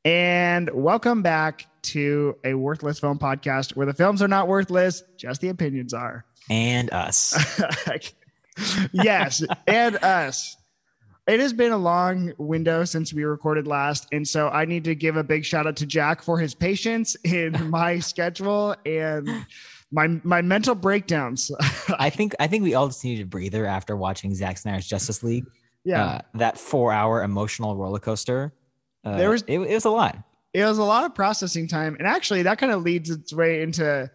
And welcome back to a worthless film podcast where the films are not worthless, just the opinions are. And us. Yes, and us. It has been a long window since we recorded last. And so I need to give a big shout out to Jach for his patience in my schedule and my mental breakdowns. I think we all just needed a breather after watching Zack Snyder's Justice League. Yeah. That 4-hour emotional roller coaster. It was a lot. It was a lot of processing time. And actually that kind of leads its way into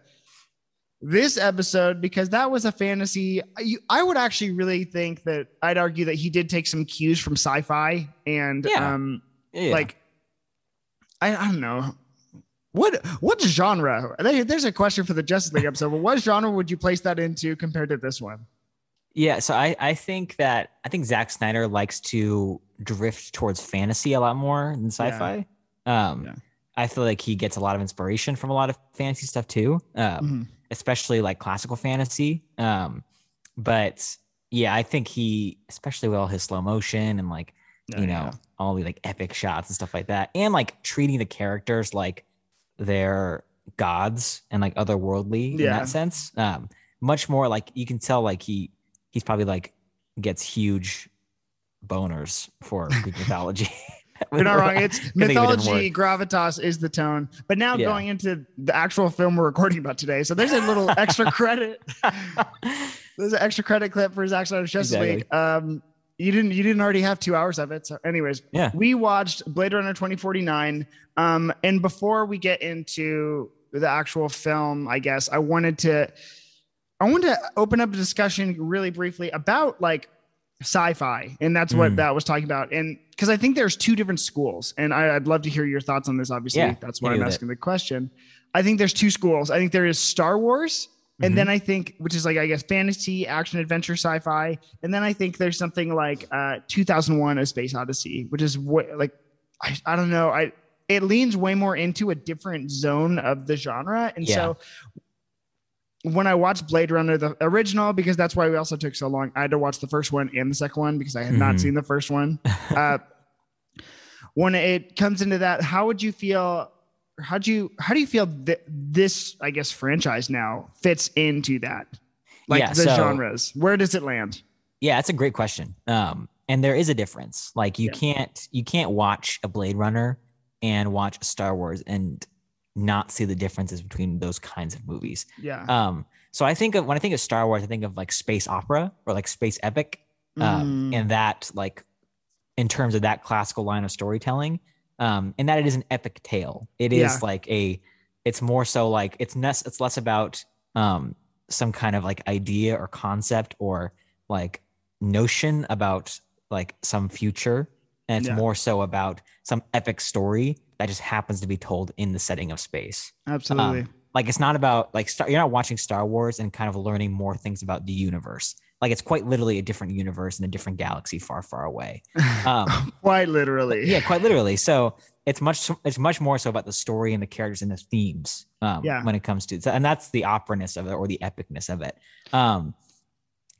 this episode because that was a fantasy. I would actually really think that I'd argue that he did take some cues from sci-fi and like I don't know what genre. There's a question for the Justice League episode. But what genre would you place that into compared to this one? Yeah, so I think Zack Snyder likes to drift towards fantasy a lot more than sci-fi. I feel like he gets a lot of inspiration from a lot of fantasy stuff too. Especially like classical fantasy. But yeah, I think he, especially with all his slow motion and like, all the like epic shots and stuff like that. And like treating the characters like they're gods and like otherworldly in that sense. Much more like you can tell like he's probably like gets huge boners for Greek mythology. You're not wrong. It's mythology, gravitas is the tone. But now going into the actual film we're recording about today. So there's a little extra credit. There's an extra credit clip for Zack Snyder's Justice League. You didn't already have 2 hours of it. So anyways, we watched Blade Runner 2049. And before we get into the actual film, I guess I wanted to open up a discussion really briefly about like sci-fi. And that's what that was talking about. And because I think there's two different schools and I'd love to hear your thoughts on this. Obviously, that's why I'm asking the question. I think there's two schools. I think there is Star Wars. And then I think, which is like, I guess, fantasy, action, adventure, sci-fi. And then I think there's something like 2001: A Space Odyssey, which is like, I don't know. It leans way more into a different zone of the genre. And so when I watched Blade Runner, the original, because that's why we also took so long, I had to watch the first one and the second one because I had not seen the first one. When it comes into that, how would you feel? How do you feel that this, I guess, franchise now fits into that? Like the genres, where does it land? Yeah, that's a great question. And there is a difference. Like you can't watch a Blade Runner and watch a Star Wars and not see the differences between those kinds of movies. Yeah. So I think when I think of Star Wars, I think of like space opera or like space epic. And that like in terms of that classical line of storytelling. And that it is an epic tale. It is like it's more so like it's less about some kind of like idea or concept or like notion about like some future. And it's more so about some epic story that just happens to be told in the setting of space. Absolutely. Like it's not about like you're not watching Star Wars and kind of learning more things about the universe. Like it's quite literally a different universe in a different galaxy far, far away. Quite literally. Yeah, quite literally. So it's much more so about the story and the characters and the themes when it comes to it. And that's the opera-ness of it or the epicness of it.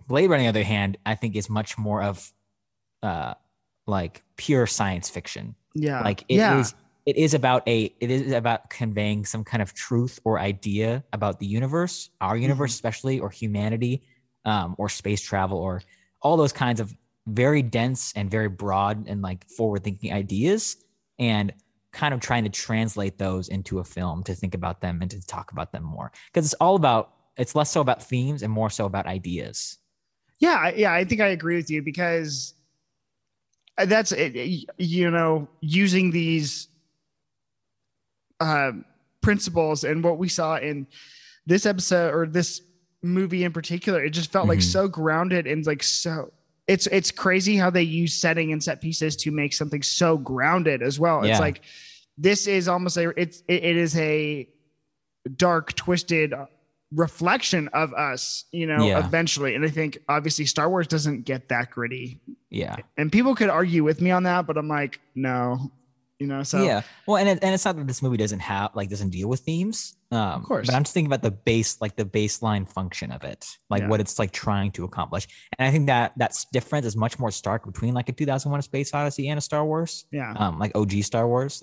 Blade Runner, on the other hand, I think is much more of like pure science fiction. Yeah. Like it is about conveying some kind of truth or idea about the universe, our universe especially, or humanity, or space travel, or all those kinds of very dense and very broad and like forward-thinking ideas, and kind of trying to translate those into a film to think about them and to talk about them more. Because it's less so about themes and more so about ideas. Yeah, I think I agree with you because that's using these principles and what we saw in this episode or this movie in particular, it just felt like so grounded and like so it's crazy how they use setting and set pieces to make something so grounded as well. It's like this is almost it is a dark, twisted reflection of us, eventually. And I think obviously Star Wars doesn't get that gritty. Yeah. And people could argue with me on that, but I'm like, no, So yeah. Well, and it's not that this movie doesn't deal with themes. Of course. But I'm just thinking about the baseline function of it, like what it's like trying to accomplish. And I think that's difference is much more stark between like a 2001: A Space Odyssey and a Star Wars. Yeah. Like OG Star Wars,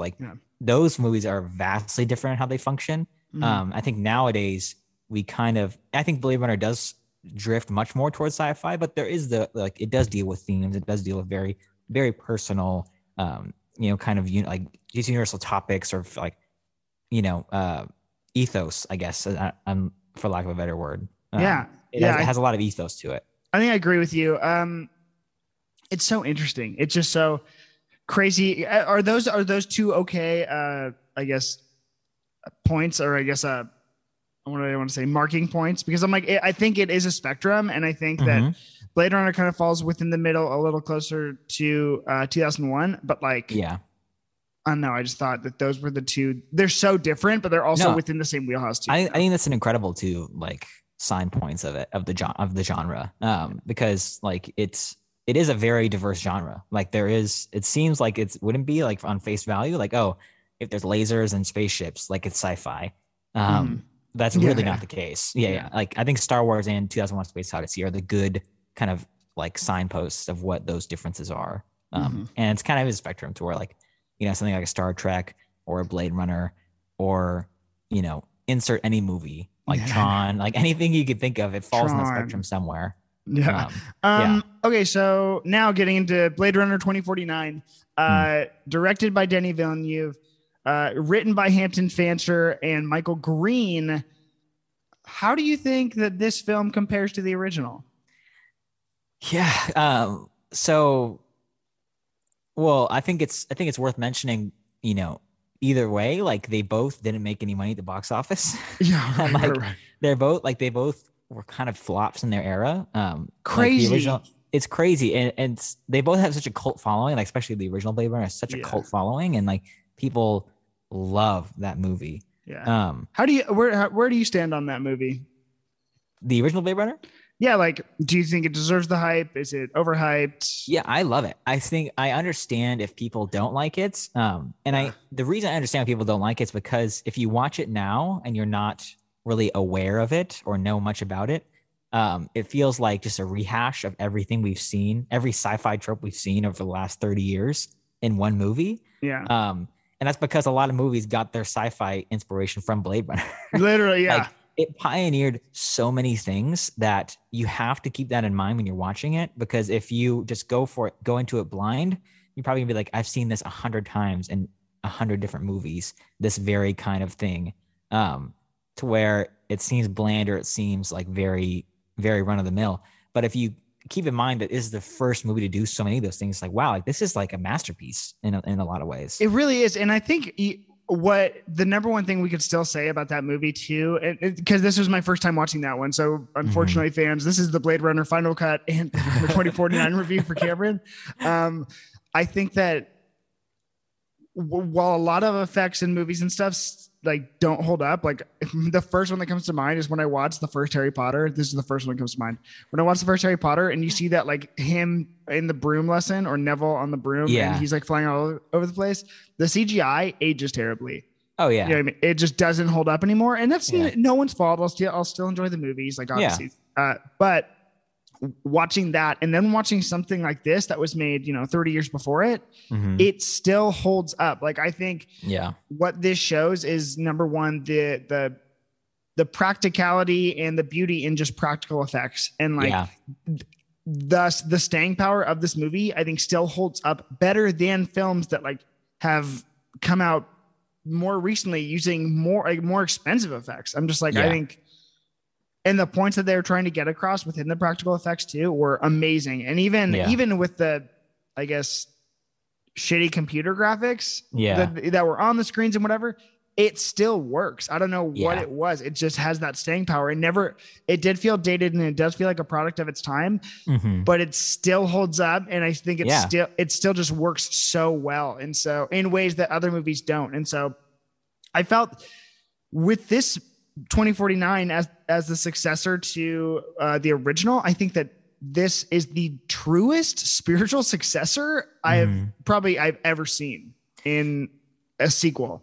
those movies are vastly different in how they function. I think nowadays I think Blade Runner does drift much more towards sci-fi, but there is it does deal with themes. It does deal with very, very personal, kind of these universal topics or ethos, I guess, for lack of a better word. It has a lot of ethos to it. I think I agree with you. It's so interesting. It's just so crazy. Are those two okay? I guess points, or I guess what do I want to say? Marking points, because I'm like, I think it is a spectrum, and I think that Blade Runner kind of falls within the middle, a little closer to 2001, but I don't know. I just thought that those were the two. They're so different, but they're also within the same wheelhouse too. I think that's an incredible sign points of the genre, because it is a very diverse genre. It seems like it wouldn't be on face value, if there's lasers and spaceships, it's sci-fi. That's really not the case. I think Star Wars and 2001: Space Odyssey are the good kind of signposts of what those differences are. And it's kind of a spectrum to where something like a Star Trek or a Blade Runner or, insert any movie Tron, anything you could think of, it falls in the spectrum somewhere. Okay, so now getting into Blade Runner 2049, directed by Denis Villeneuve, written by Hampton Fancher and Michael Green. How do you think that this film compares to the original? Well, I think it's worth mentioning, either way, they both didn't make any money at the box office. Right. They both were kind of flops in their era. Crazy. The original, it's crazy. And they both have such a cult following, especially the original Blade Runner has such a cult following, and people love that movie. Yeah. Where do you stand on that movie? The original Blade Runner? Yeah, do you think it deserves the hype? Is it overhyped? Yeah, I love it. I think I understand if people don't like it. The reason I understand people don't like it is because if you watch it now and you're not really aware of it or know much about it, it feels like just a rehash of everything we've seen, every sci-fi trope we've seen over the last 30 years in one movie. Yeah. And that's because a lot of movies got their sci-fi inspiration from Blade Runner. Literally, yeah. It pioneered so many things that you have to keep that in mind when you're watching it, because if you just go into it blind, you're probably gonna be like, I've seen this 100 times in 100 different movies, this very kind of thing, to where it seems bland or it seems very, very run of the mill. But if you keep in mind that this is the first movie to do so many of those things, wow, this is a masterpiece in a lot of ways. It really is. And I think what the number one thing we could still say about that movie too, because this was my first time watching that one, so unfortunately, fans, this is the Blade Runner final cut and the 2049 review for Cameron. I think that while a lot of effects in movies and stuff don't hold up, the first one that comes to mind is when I watched the first Harry Potter. This is the first one that comes to mind. When I watched the first Harry Potter and you see that him in the broom lesson, or Neville on the broom, and he's flying all over the place, the CGI ages terribly. Oh yeah. You know what I mean? It just doesn't hold up anymore. And that's no one's fault. I'll still enjoy the movies, obviously. But watching that and then watching something like this that was made 30 years before it, it still holds up. I think what this shows is, number one, the practicality and the beauty in just practical effects, and thus the staying power of this movie, I think, still holds up better than films that have come out more recently using more expensive effects. I'm just I think. And the points that they were trying to get across within the practical effects too were amazing. And even with the, I guess, shitty computer graphics that were on the screens and whatever, it still works. I don't know what it was. It just has that staying power. It did feel dated, and it does feel like a product of its time, but it still holds up. And I think it still just works so well. And so in ways that other movies don't. And so I felt with this 2049 as the successor to the original, I think that this is the truest spiritual successor I've ever seen. in a sequel.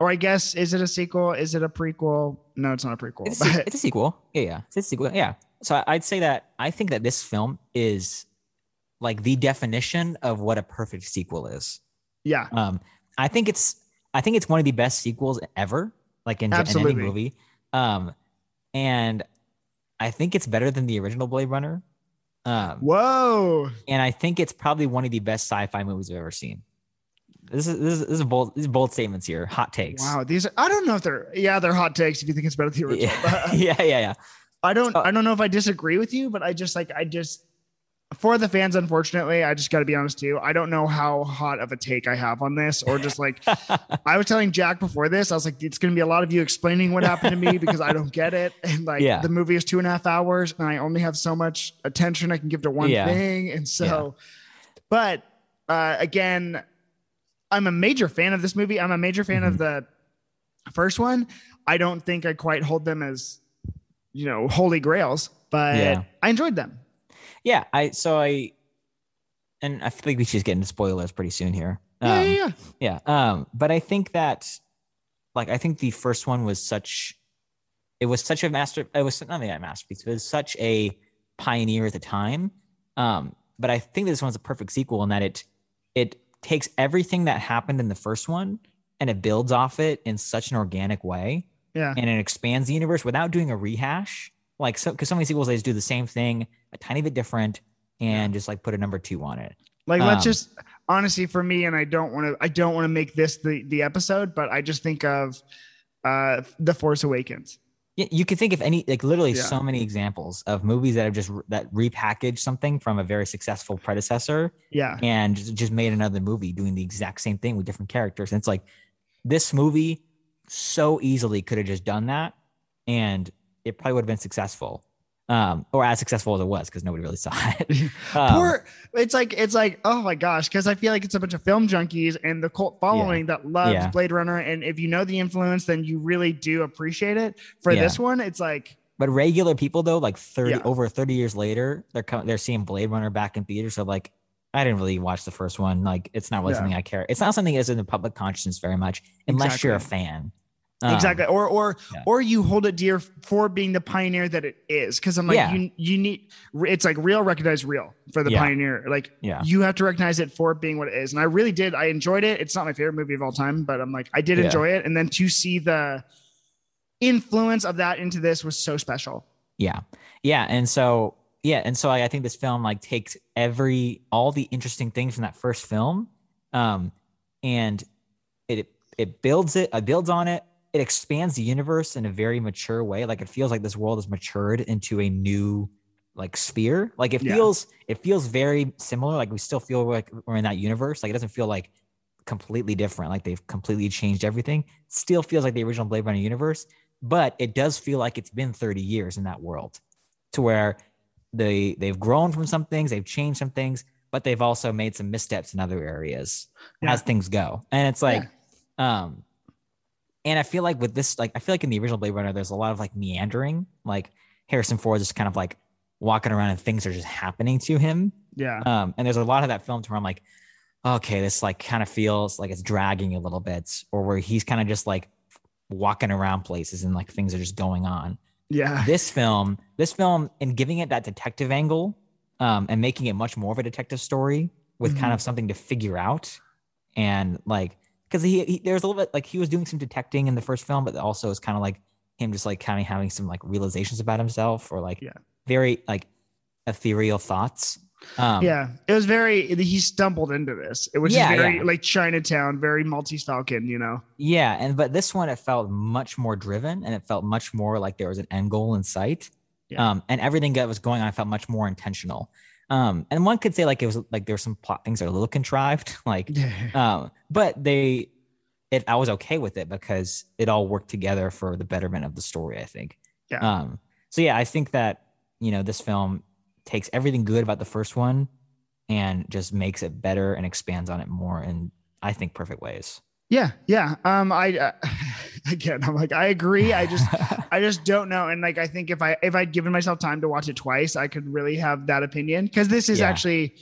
Or I guess, is it a sequel? Is it a prequel? No, it's not a prequel. It's a sequel. Yeah. It's a sequel. Yeah. So I'd say that I think that this film is like the definition of what a perfect sequel is. Yeah. I think it's one of the best sequels ever, like in any movie. And I think it's better than the original Blade Runner. Whoa. And I think it's probably one of the best sci-fi movies I've ever seen. This is bold statements here. Hot takes. Wow. I don't know if they're hot takes if you think it's better than the original. Yeah. I don't know if I disagree with you, but I just for the fans, unfortunately, I just got to be honest too. I don't know how hot of a take I have on this, or just like I was telling Jach before this, I was like, it's going to be a lot of you explaining what happened to me because I don't get it. And the movie is 2.5 hours and I only have so much attention I can give to one thing. And so, but again, I'm a major fan of this movie. I'm a major fan of the first one. I don't think I quite hold them as, holy grails, but I enjoyed them. Yeah, I feel like we should just get into spoilers pretty soon here. Yeah. But I think that, I think the first one was such a masterpiece. It was not a masterpiece. It was such a pioneer at the time. But I think this one's a perfect sequel in that it takes everything that happened in the first one and it builds off it in such an organic way. Yeah. And it expands the universe without doing a rehash. Because so many sequels, they just do the same thing, a tiny bit different, and just put a number 2 on it. Let's just honestly, for me, and I don't want to make this the episode, but I just think of The Force Awakens. Yeah, you could think of any literally so many examples of movies that have that repackaged something from a very successful predecessor. Yeah, and just made another movie doing the exact same thing with different characters. And it's like this movie so easily could have just done that, and it probably would have been successful, or as successful as it was because nobody really saw it. It's like, oh my gosh, because I feel like it's a bunch of film junkies and the cult following that loves Blade Runner, and if you know the influence, then you really do appreciate it. For this one, it's like, but regular people though, over 30 years later, they're seeing Blade Runner back in theaters. So I didn't really watch the first one. It's not really something I care. It's not something that's in the public consciousness very much, unless you're a fan. Exactly. Or you hold it dear for being the pioneer that it is. Cause I'm like, you need, it's like real, recognize real for the pioneer. You have to recognize it for being what it is. And I really did. I enjoyed it. It's not my favorite movie of all time, but I'm like, I did enjoy it. And then to see the influence of that into this was so special. Yeah. Yeah. And so I think this film takes all the interesting things from that first film. And it builds on it. It expands the universe in a very mature way. It feels like this world has matured into a new sphere. It feels very similar. We still feel like we're in that universe. It doesn't feel completely different. They've completely changed everything. It still feels like the original Blade Runner universe, but it does feel like it's been 30 years in that world, to where they've grown from some things, they've changed some things, but they've also made some missteps in other areas as things go. And it's and I feel like with this, I feel like in the original Blade Runner, there's a lot of meandering, Harrison Ford just kind of walking around and things are just happening to him. Yeah. And there's a lot of that film to where I'm like, okay, this kind of feels like it's dragging a little bit, or where he's kind of just walking around places and things are just going on. Yeah. This film and giving it that detective angle, and making it much more of a detective story with kind of something to figure out. And because there's a little bit he was doing some detecting in the first film, but also it's kind of him just kind of having some realizations about himself, or very ethereal thoughts. It was he stumbled into this. It was very Chinatown, very Maltese Falcon, Yeah. But this one, it felt much more driven, and it felt much more like there was an end goal in sight. Yeah. And everything that was going on felt much more intentional. And one could say it was there were some plot things that are a little contrived, but I was okay with it because it all worked together for the betterment of the story, I think. Yeah. I think that, this film takes everything good about the first one and just makes it better and expands on it more in, I think, perfect ways. Yeah. Yeah. Again, I'm I agree. I just don't know. And I think if I'd given myself time to watch it twice, I could really have that opinion. Cause this is actually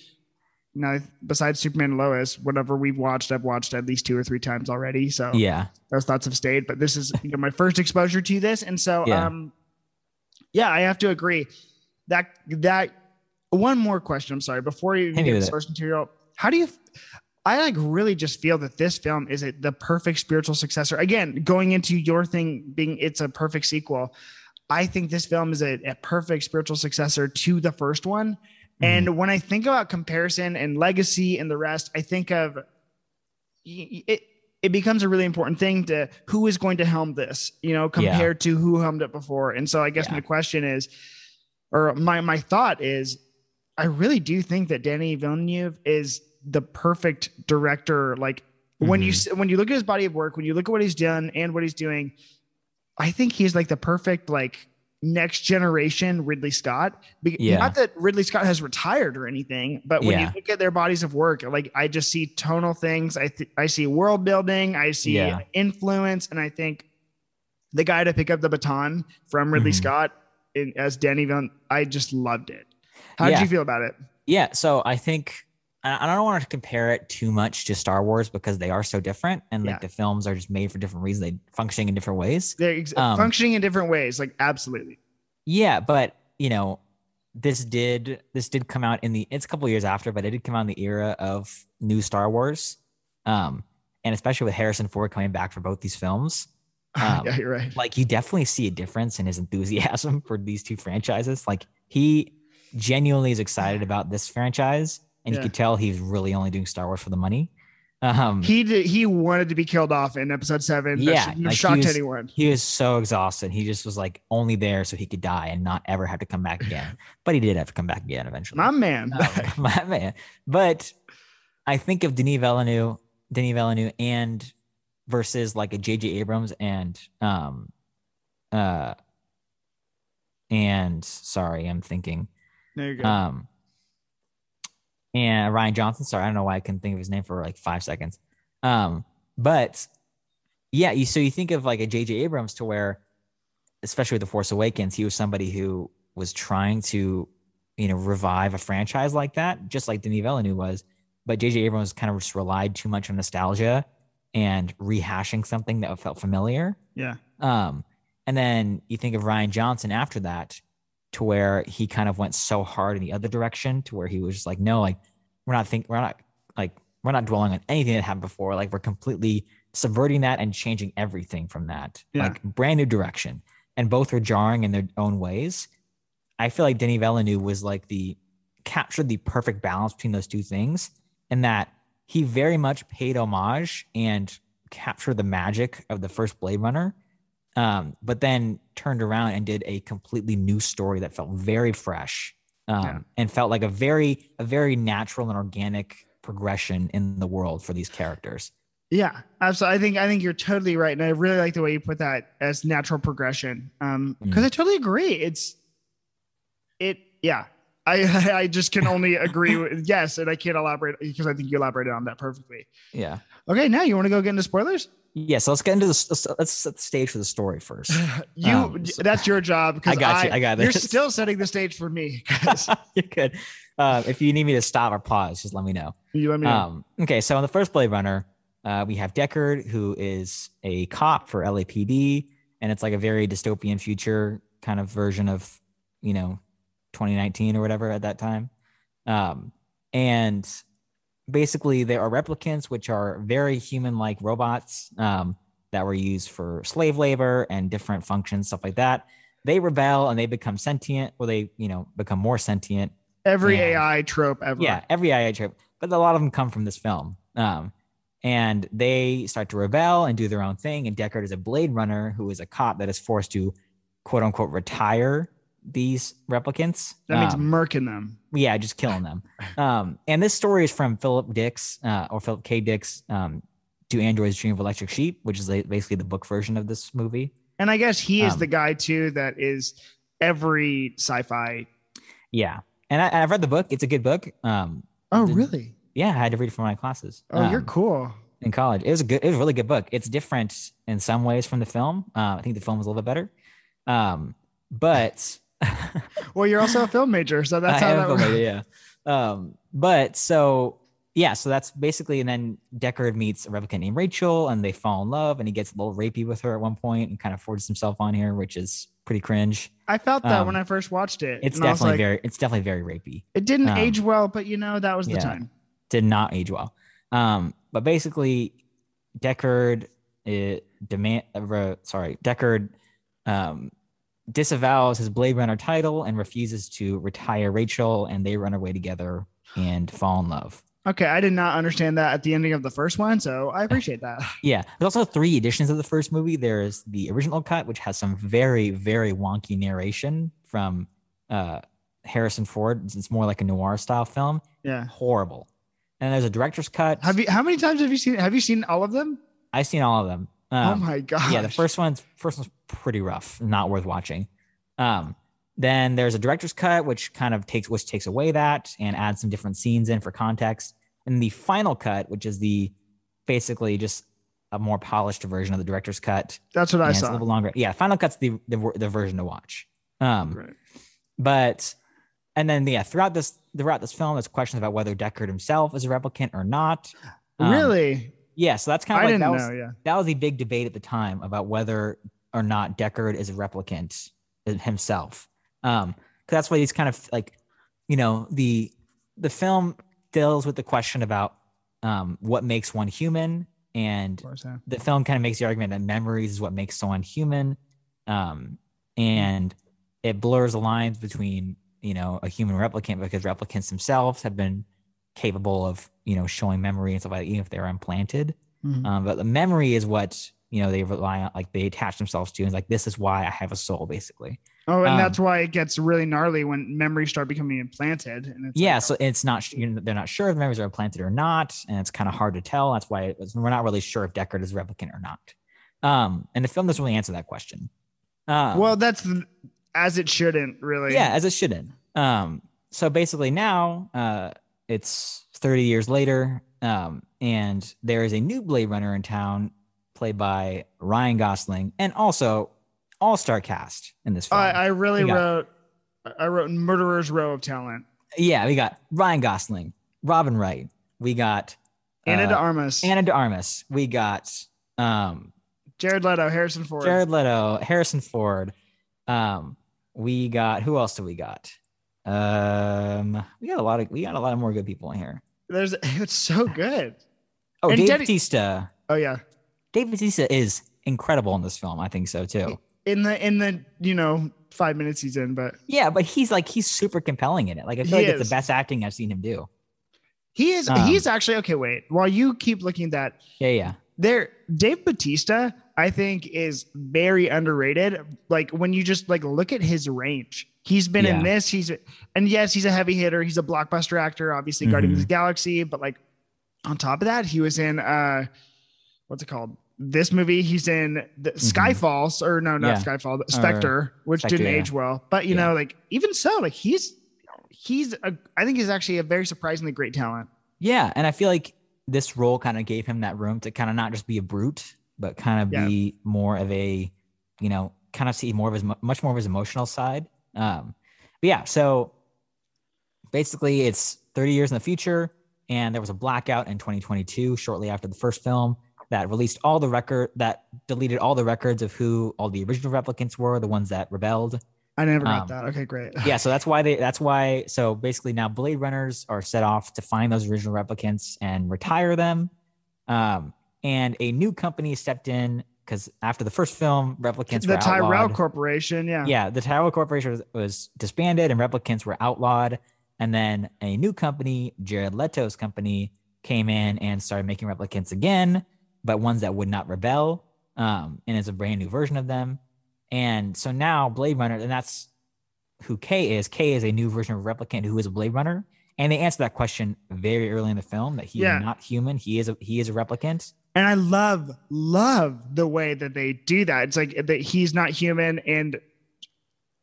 Now, besides Superman and Lois, whatever I've watched at least 2 or 3 times already. So yeah, those thoughts have stayed. But this is my first exposure to this, and so I have to agree that one more question. I'm sorry, before you get source material, how do you? I like really just feel that this film is the perfect spiritual successor. Again, going into your thing being it's a perfect sequel. I think this film is a perfect spiritual successor to the first one. And when I think about comparison and legacy and the rest, I think of it. It becomes a really important thing to who is going to helm this, compared to who helmed it before. And so I guess my question is, or my thought is, I really do think that Denis Villeneuve is the perfect director. Like when you look at his body of work, when you look at what he's done and what he's doing, I think he's like the perfect next generation Ridley Scott. Not that Ridley Scott has retired or anything, but when you look at their bodies of work, I just see tonal things. I see world building, I see influence, and I think the guy to pick up the baton from Ridley Scott as Denis Villeneuve, I just loved it. How did you feel about it? Yeah, so I think I don't want to compare it too much to Star Wars because they are so different, and the films are just made for different reasons. They functioning in different ways. They're functioning in different ways, absolutely. Yeah, but this did come out it's a couple years after, but it did come out in the era of new Star Wars, and especially with Harrison Ford coming back for both these films. Yeah, you're right. You definitely see a difference in his enthusiasm for these two franchises. He genuinely is excited about this franchise. And you could tell he's really only doing Star Wars for the money. He wanted to be killed off in episode 7. That shouldn't have shocked anyone. He was so exhausted. He just was only there so he could die and not ever have to come back again. But he did have to come back again eventually. My man. My man. But I think of Denis Villeneuve and versus a J.J. Abrams and sorry, I'm thinking. There you go. And Ryan Johnson. Sorry, I don't know why I couldn't think of his name for 5 seconds. But yeah, so you think of a J.J. Abrams to where, especially with The Force Awakens, he was somebody who was trying to, revive a franchise like that, just like Denis Villeneuve was. But J.J. Abrams kind of just relied too much on nostalgia and rehashing something that felt familiar. Yeah. And then you think of Ryan Johnson after that, to where he kind of went so hard in the other direction, to where he was just no, we're not dwelling on anything that happened before. We're completely subverting that and changing everything from that. Brand new direction. And both are jarring in their own ways. I feel like Denis Villeneuve was captured the perfect balance between those two things, and that he very much paid homage and captured the magic of the first Blade Runner. But then turned around and did a completely new story that felt very fresh, and felt like a very natural and organic progression in the world for these characters. Yeah, absolutely. I think you're totally right, and I really like the way you put that as natural progression. Because I totally agree. I just can only agree with yes, and I can't elaborate because I think you elaborated on that perfectly. Yeah. Okay, now you want to go get into spoilers? Yeah, so let's get into this. Let's set the stage for the story first. That's your job. I got this. You're still setting the stage for me. You could. If you need me to stop or pause, just let me know. You let me know. Okay, so in the first Blade Runner, we have Deckard, who is a cop for LAPD, and it's a very dystopian future kind of version of 2019 or whatever at that time. And basically there are replicants, which are very human-like robots that were used for slave labor and different functions, stuff like that. They rebel and they become sentient, or they, become more sentient. Every AI trope ever. Yeah, every AI trope. But a lot of them come from this film. And they start to rebel and do their own thing. And Deckard is a Blade Runner who is a cop that is forced to, quote unquote, retire these replicants. That means murking them. Yeah, just killing them. And this story is from Philip K. Dick's Do Androids Dream of Electric Sheep, which is basically the book version of this movie. And I guess he is the guy too that is every sci-fi. Yeah, and I've read the book. It's a good book. Oh, really? Yeah, I had to read it for my classes. Oh, you're cool. In college, it was a really good book. It's different in some ways from the film. I think the film was a little bit better. But well, you're also a film major, so that's how that works. Yeah. But so that's basically, and then Deckard meets a replicant named Rachel, and they fall in love, and he gets a little rapey with her at one point, and kind of forces himself on here, which is pretty cringe. I felt that when I first watched it. It's definitely very rapey. It didn't age well, but that was the time. Did not age well. But basically, Deckard disavows his Blade Runner title and refuses to retire Rachel, and they run away together and fall in love. Okay, I did not understand that at the ending of the first one, so I appreciate that. Yeah, there's also 3 editions of the first movie. There's the original cut, which has some very, very wonky narration from Harrison Ford. It's more like a noir style film. Yeah, horrible. And there's a director's cut. How many times have you seen? Have you seen all of them? I've seen all of them. Oh my god! Yeah, the first one's pretty rough, not worth watching. Then there's a director's cut, which takes away that and adds some different scenes in for context. And the final cut, which is basically just a more polished version of the director's cut. That's what I saw. It's a little longer. Yeah, final cut's the version to watch. Right. But and then throughout this film, there's questions about whether Deckard himself is a replicant or not. Really? Yeah. So that's kind of that was a big debate at the time about whether or not Deckard is a replicant himself. Because that's why he's kind of like, the film deals with the question about what makes one human, and the film kind of makes the argument that memories is what makes someone human, and it blurs the lines between a human replicant, because replicants themselves have been capable of showing memory and stuff like that, even if they're implanted. But the memory is what they rely on, like they attach themselves to, and it's like, this is why I have a soul, basically. Oh, and that's why it gets really gnarly when memories start becoming implanted. And it's so it's not, they're not sure if the memories are implanted or not, and it's kind of hard to tell. That's why we're not really sure if Deckard is a replicant or not. And the film doesn't really answer that question. Well, that's as it shouldn't, really. Yeah, as it shouldn't. So basically now it's 30 years later, and there is a new Blade Runner in town, played by Ryan Gosling, and also all-star cast in this film. I wrote Murderer's Row of talent. Yeah, we got Ryan Gosling, Robin Wright. We got Ana de Armas. We got Jared Leto, Harrison Ford. We got, who else do we got? We got a lot of more good people in here. It's so good. Oh, and Dave Bautista. Oh yeah, Dave Bautista is incredible in this film. I think so too. In the 5 minutes he's in, but he's super compelling in it. Like, I feel like it's the best acting I've seen him do. He is. He's actually okay. Wait, while you keep looking at that, Dave Bautista, I think, is very underrated. Like, when you just look at his range, he's been in this. He's a heavy hitter. He's a blockbuster actor, obviously Guardians of the Galaxy. But on top of that, he was in what's it called? This movie. He's in the Skyfall, or no, not Skyfall, Spectre, which didn't age well. But even so, I think he's actually a very surprisingly great talent. Yeah, and I feel like this role kind of gave him that room to kind of not just be a brute, but kind of be more of a, kind of see much more of his emotional side. So basically it's 30 years in the future, and there was a blackout in 2022, shortly after the first film, that deleted all the records of who all the original replicants were, the ones that rebelled. I never got that. Okay, great. Yeah, so that's why. So basically now Blade Runners are set off to find those original replicants and retire them. And a new company stepped in, because after the first film, replicants were outlawed. The Tyrell Corporation, Yeah, the Tyrell Corporation was disbanded and replicants were outlawed. And then a new company, Jared Leto's company, came in and started making replicants again, but ones that would not rebel. And it's a brand new version of them. And so now Blade Runner, and that's who K is. K is a new version of a replicant who is a Blade Runner. And they answer that question very early in the film, that he is not human. He is a replicant. And I love the way that they do that. It's like that he's not human,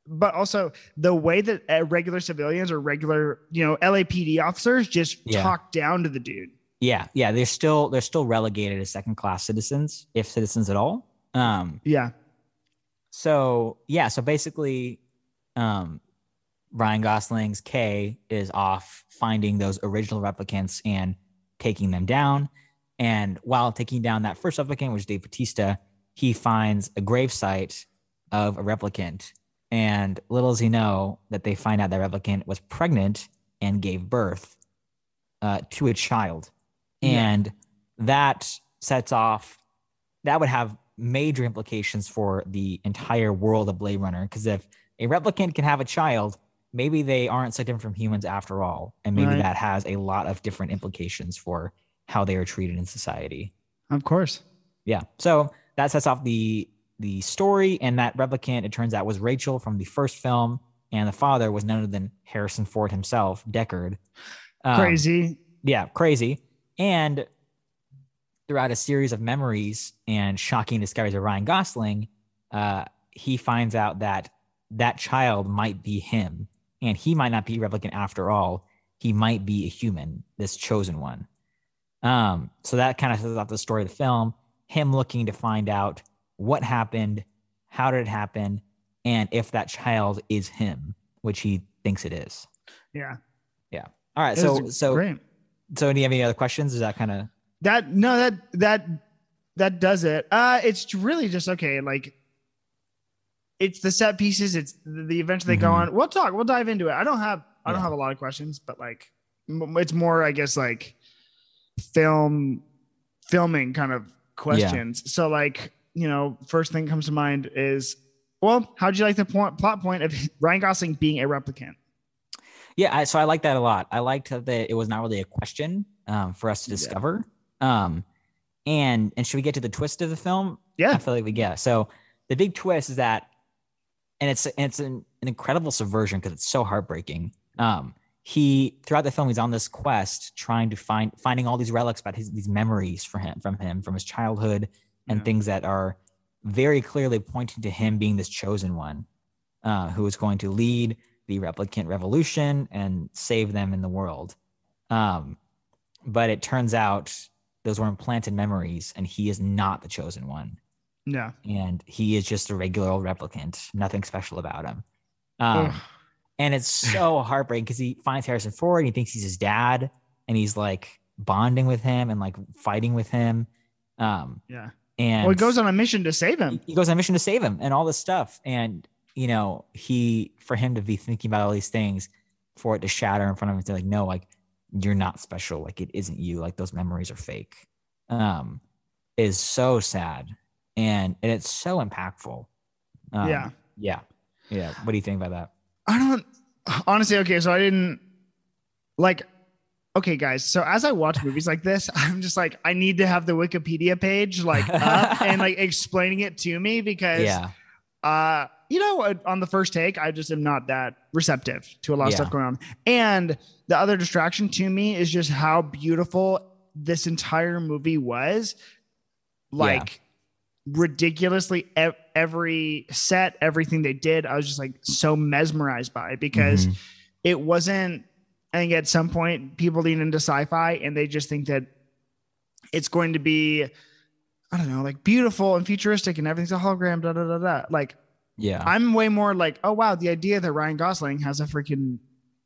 but also the way that regular civilians or regular, LAPD officers just talk down to the dude. Yeah. They're still relegated as second-class citizens, if citizens at all. So basically, Ryan Gosling's Kay is off finding those original replicants and taking them down. And while taking down that first replicant, which is Dave Bautista, he finds a gravesite of a replicant. And little does he know that they find out that replicant was pregnant and gave birth to a child. And that sets off, that would have major implications for the entire world of Blade Runner. Because if a replicant can have a child, maybe they aren't so different from humans after all. And maybe that has a lot of different implications for how they are treated in society. Of course. Yeah. So that sets off the story. And that replicant, it turns out, was Rachel from the first film. And the father was none other than Harrison Ford himself, Deckard. Crazy. Yeah, crazy. And throughout a series of memories and shocking discoveries of Ryan Gosling, he finds out that that child might be him. And he might not be a replicant after all. He might be a human, this chosen one. So that kind of sets off the story of the film, him looking to find out what happened, how did it happen, and if that child is him, which he thinks it is. Yeah. Yeah. All right. So great. So do you have any other questions? Is that kind of that does it? It's really just okay. Like, it's the set pieces. It's the adventure they go on. We'll dive into it. I don't have a lot of questions, but like, it's more, I guess, like filming kind of questions. Yeah. So like, first thing comes to mind is, well, how'd you like the plot point of Ryan Gosling being a replicant? Yeah, so I like that a lot. I liked that it was not really a question for us to discover. And should we get to the twist of the film? Yeah, I feel like we get. So the big twist is that, and it's an incredible subversion because it's so heartbreaking. He throughout the film, he's on this quest trying to finding all these relics about these memories from his childhood and things that are very clearly pointing to him being this chosen one who is going to lead the replicant revolution and save them in the world. But it turns out those were implanted memories and he is not the chosen one. Yeah. And he is just a regular old replicant, nothing special about him. And it's so heartbreaking because he finds Harrison Ford and he thinks he's his dad and he's like bonding with him and like fighting with him. And he goes on a mission to save him. He goes on a mission to save him and all this stuff. And for him to be thinking about all these things, for it to shatter in front of him, to like, no, like you're not special. Like it isn't you. Like those memories are fake. Is so sad. And it's so impactful. Yeah. What do you think about that? I don't honestly. Okay. So I didn't like, okay, guys. So as I watch movies like this, I'm just like, I need to have the Wikipedia page like up and like explaining it to me because, on the first take, I just am not that receptive to a lot of stuff going on. And the other distraction to me is just how beautiful this entire movie was. Like ridiculously every set, everything they did, I was just like so mesmerized by it because it wasn't, I think at some point people lean into sci-fi and they just think that it's going to be, I don't know, like beautiful and futuristic and everything's a hologram, Like, I'm way more like, oh wow, the idea that Ryan Gosling has a freaking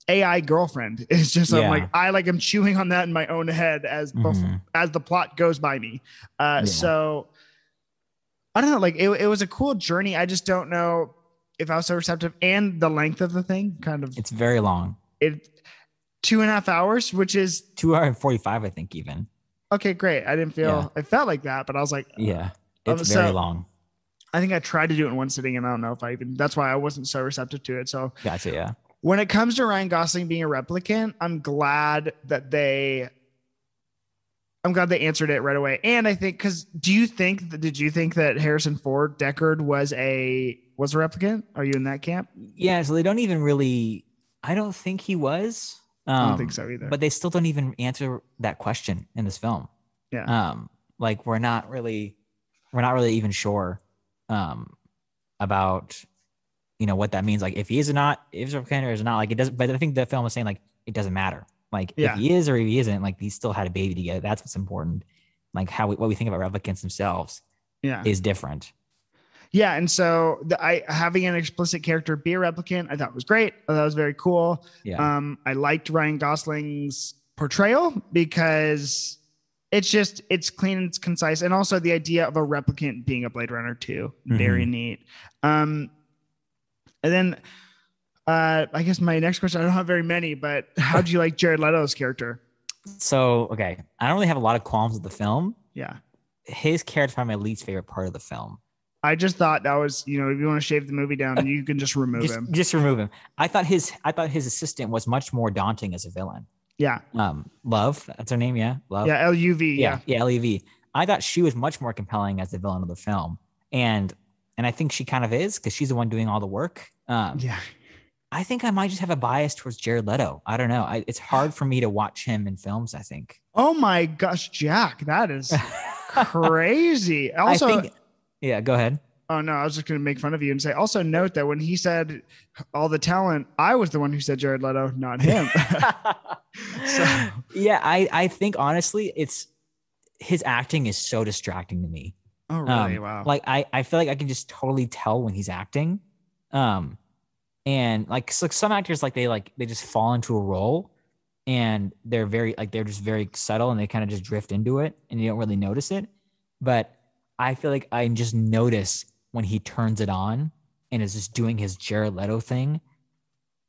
AI girlfriend is just I'm chewing on that in my own head as the plot goes by me. So I don't know, like it was a cool journey. I just don't know if I was so receptive, and the length of the thing it's very long. 2.5 hours, which is 2 hours and 45, I think even. Okay, great. I didn't feel I felt like that, but I was like, it's very long. I think I tried to do it in one sitting and I don't know if that's why I wasn't so receptive to it. So gotcha. Yeah. When it comes to Ryan Gosling being a replicant, I'm glad they answered it right away. And I think, did you think that Harrison Ford Deckard was a replicant? Are you in that camp? Yeah. So they don't even really, I don't think he was. I don't think so either. But they still don't even answer that question in this film. Yeah. Like we're not really even sure about what that means. Like if he is or not, if he's a replicant or is not, like it doesn't. But I think the film is saying like it doesn't matter. Like if he is or if he isn't, like he still had a baby together. That's what's important. Like what we think about replicants themselves is different. Yeah, and so I having an explicit character be a replicant, I thought was great. I thought it was very cool. Yeah. I liked Ryan Gosling's portrayal because it's clean and it's concise, and also the idea of a replicant being a Blade Runner too, very neat. And then I guess my next question, I don't have very many, but how do you like Jared Leto's character? So, okay, I don't really have a lot of qualms with the film. Yeah. His character is probably my least favorite part of the film. I just thought that was, if you want to shave the movie down, you can just remove him. Just remove him. I thought his assistant was much more daunting as a villain. Yeah. Love, that's her name, yeah? Love. Yeah, L-U-V, yeah, L-E-V. I thought she was much more compelling as the villain of the film. And I think she kind of is, because she's the one doing all the work. Yeah. I think I might just have a bias towards Jared Leto. I don't know. It's hard for me to watch him in films, I think. Oh my gosh, Jach, that is crazy. Also, yeah, go ahead. Oh no, I was just going to make fun of you and say, also note that when he said all the talent, I was the one who said Jared Leto, not him. So. Yeah, I think honestly, his acting is so distracting to me. Oh really? Wow. Like I feel like I can just totally tell when he's acting. And like some actors, they just fall into a role and they're just very subtle and they kind of just drift into it and you don't really notice it. But I feel like I just notice when he turns it on and is just doing his Jared Leto thing.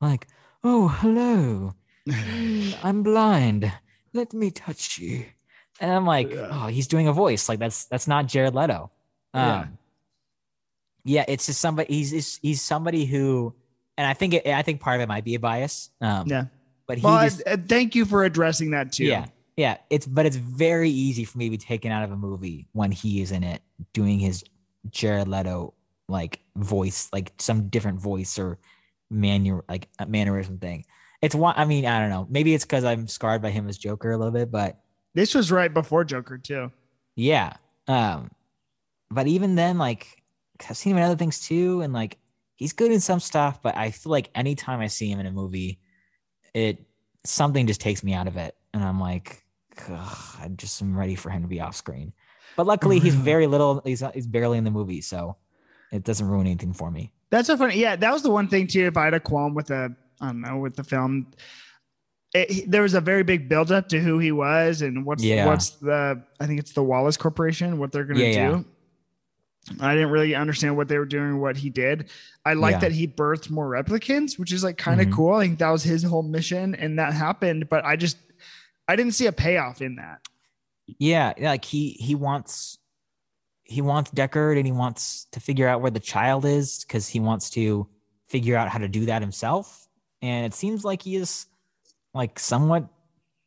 Like, oh, hello. I'm blind. Let me touch you. And I'm like, oh, he's doing a voice. Like that's not Jared Leto. Yeah, it's just somebody, he's somebody who, and I think part of it might be a bias. Yeah. But thank you for addressing that too. Yeah. Yeah. It's very easy for me to be taken out of a movie when he is in it doing his Jared Leto voice, like some different voice or mannerism thing. It's one, I mean, I don't know. Maybe it's because I'm scarred by him as Joker a little bit, but this was right before Joker too. Yeah. But even then, I've seen him in other things too, and he's good in some stuff, but I feel like anytime I see him in a movie, something just takes me out of it. And I'm like, I just am ready for him to be off screen. But luckily he's very little. He's barely in the movie. So it doesn't ruin anything for me. That's so funny. Yeah. That was the one thing too. If I had a qualm with with the film, there was a very big buildup to who he was and what's I think it's the Wallace Corporation, what they're going to do. Yeah. I didn't really understand what they were doing, what he did. I like that he birthed more replicants, which is kind of cool. I think that was his whole mission and that happened, but I didn't see a payoff in that. Yeah. He wants Deckard and he wants to figure out where the child is because he wants to figure out how to do that himself. And it seems like he is somewhat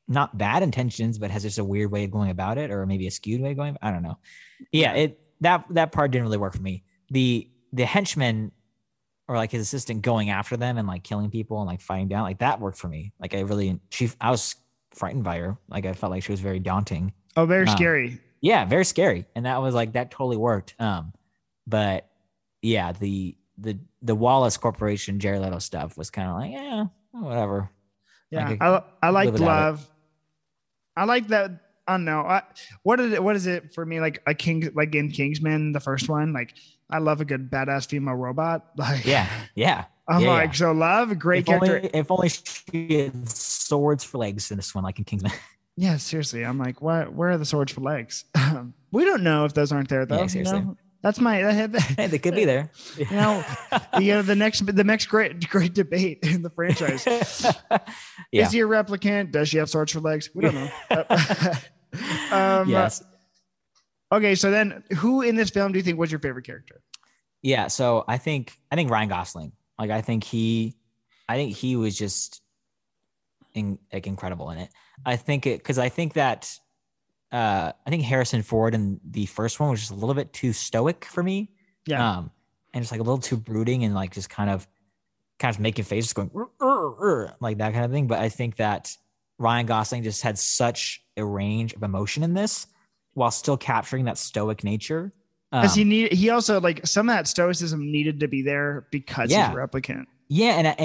not bad intentions, but has just a weird way of going about it, or maybe a skewed way of going. I don't know. Yeah. That part didn't really work for me. The henchman or his assistant going after them and killing people and fighting down, that worked for me. I was frightened by her. I felt like she was very daunting. Oh, very scary. Yeah, very scary. And that was that totally worked. But yeah, the Wallace Corporation, Jared Leto stuff was kind of whatever. Yeah, I like Love. I like that. I don't know. What is it for me? In Kingsman, the first one, I love a good badass female robot. Yeah. I'm so Love, great character. If only she had swords for legs in this one, like in Kingsman. Yeah, seriously. I'm like, what? Where are the swords for legs? We don't know if those aren't there though. Yeah, seriously. That's hey, they could be there. The next great debate in the franchise. Is he a replicant? Does she have swords for legs? We don't know. Yes. Okay, so then who in this film do you think was your favorite character? Yeah, so I think Ryan Gosling. I think he was just incredible in it. I think Harrison Ford in the first one was just a little bit too stoic for me. Yeah. And just a little too brooding and just kind of making faces going like that kind of thing. But I think that Ryan Gosling just had such a range of emotion in this while still capturing that stoic nature. Because he also some of that stoicism needed to be there because he's a replicant. Yeah.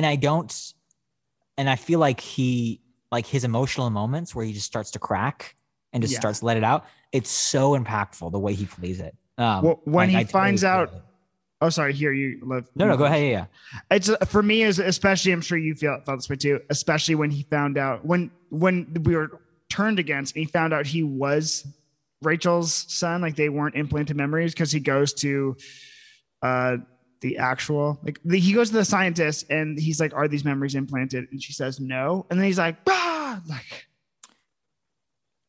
And I feel like his emotional moments where he just starts to crack and just starts to let it out. It's so impactful the way he plays it. When he finds out Oh, sorry. Here you live. No, go ahead. Yeah. It's for me is especially. I'm sure you felt this way too. Especially when he found out when we were turned against, and he found out he was Rachel's son. Like they weren't implanted memories because he goes to the actual he goes to the scientist and he's like, "Are these memories implanted?" And she says no, and then he's like, "Ah!" Like.